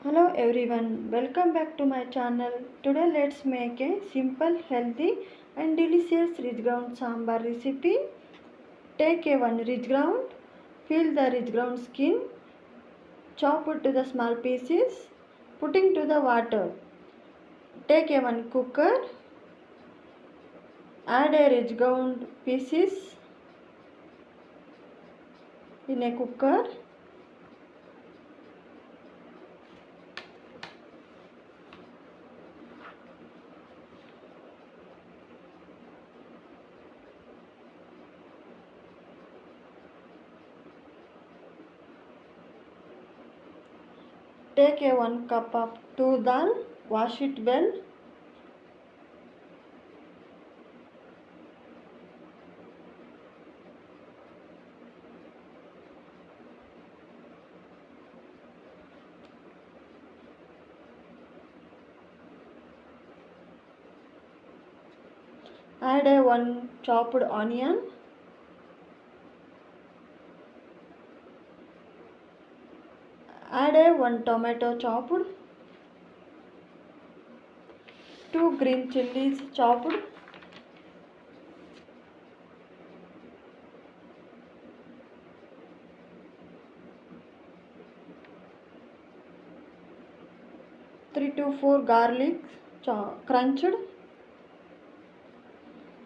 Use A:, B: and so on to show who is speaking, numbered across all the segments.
A: Hello everyone, welcome back to my channel. Today let's make a simple, healthy and delicious ridge ground sambar recipe. Take a one ridge ground, peel the ridge ground skin, chop it to the small pieces, putting to the water. Take a one cooker, add a ridge ground pieces in a cooker. Take a 1 cup of toor dal, wash it well. Add a 1 chopped onion. Add a 1 tomato chopped. 2 green chilies chopped. Three to four garlic crunched.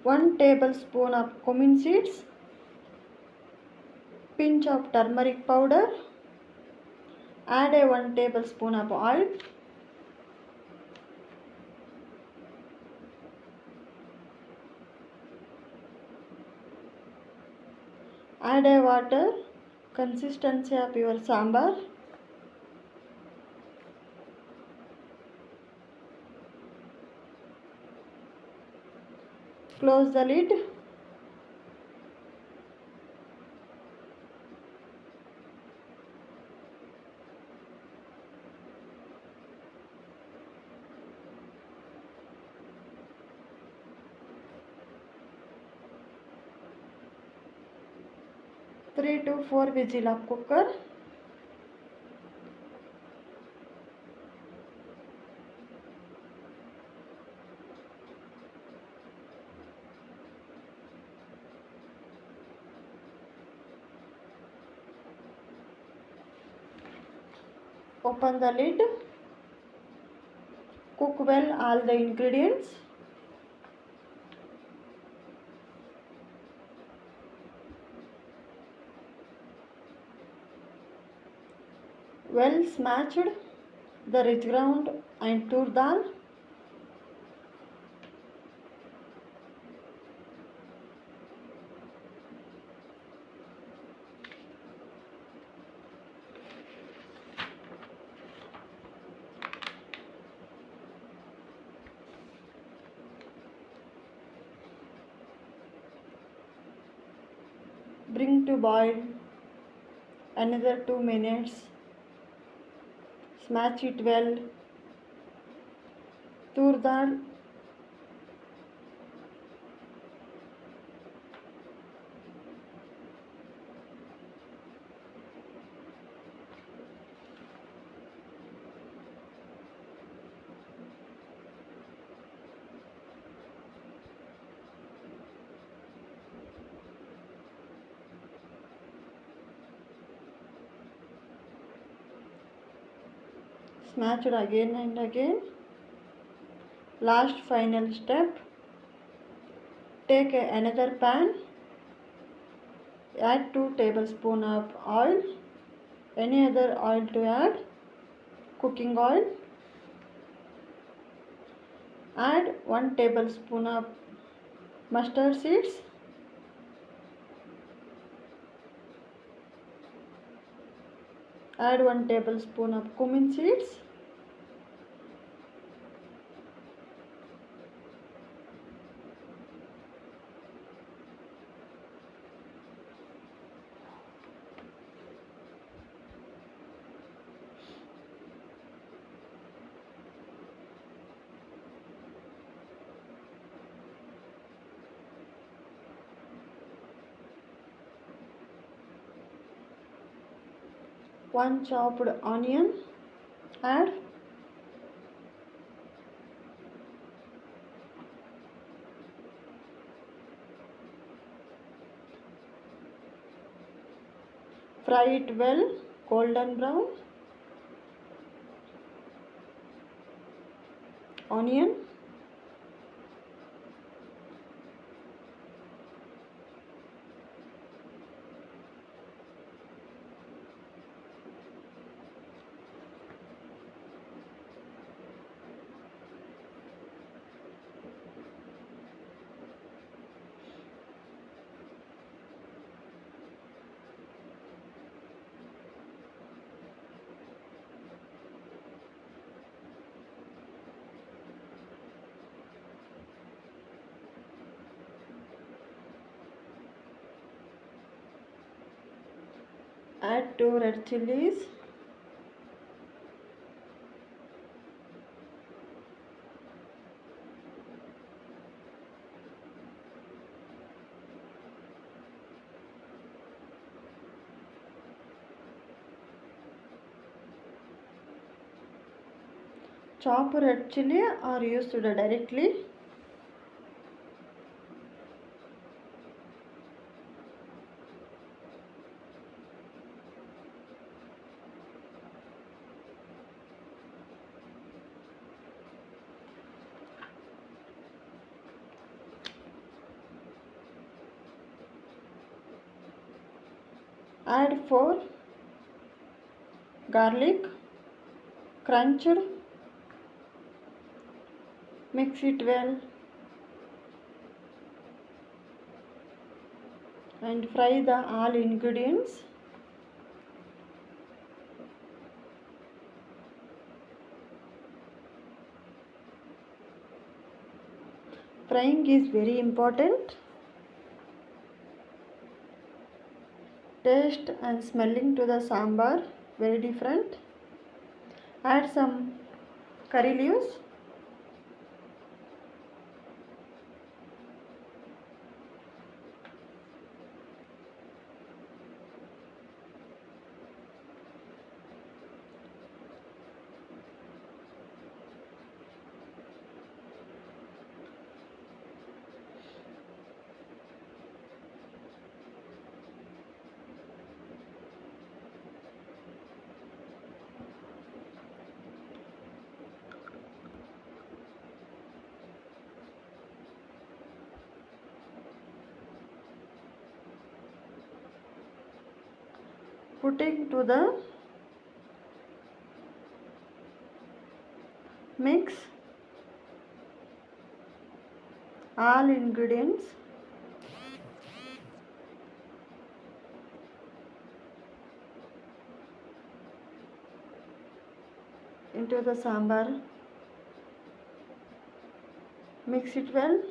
A: 1 tablespoon of cumin seeds. Pinch of turmeric powder. Add a 1 tablespoon of oil. Add a water consistency of your sambar. Close the lid. Three to four whistle of cooker. Open the lid. Cook well all the ingredients. Well smashed the ridge ground and toor dal. Bring to boil another 2 minutes. Smash it well. Toor dal. Smash it again and again. Last final step. Take another pan. Add 2 tablespoons of oil. Any other oil to add. Cooking oil. Add 1 tablespoon of mustard seeds. Add 1 tablespoon of cumin seeds. One chopped onion. Add fry it well, golden brown. Onion, add 2 red chilies, chop red chili or used directly. Add 4 garlic, crunched. Mix it well and fry the all ingredients. Frying is very important. Taste and smelling to the sambar very different. Add some curry leaves. Putting to the mix all ingredients. Into the sambar. Mix it well.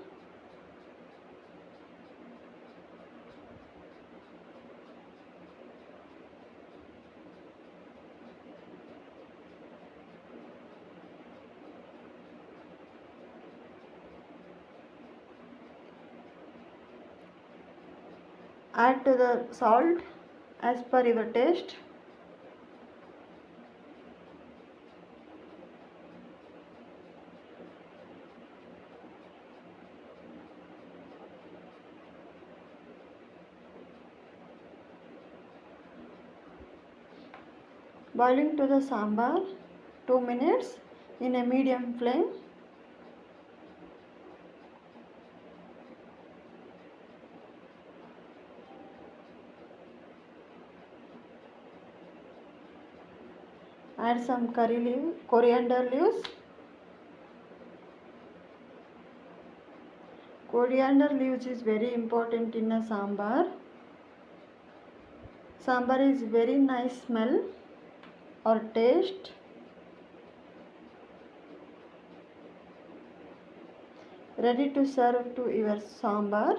A: Add to the salt as per your taste. Boiling to the sambar 2 minutes in a medium flame. Add some coriander leaves. Coriander leaves is very important in a sambar. Sambar is very nice smell or taste. Ready to serve to your sambar.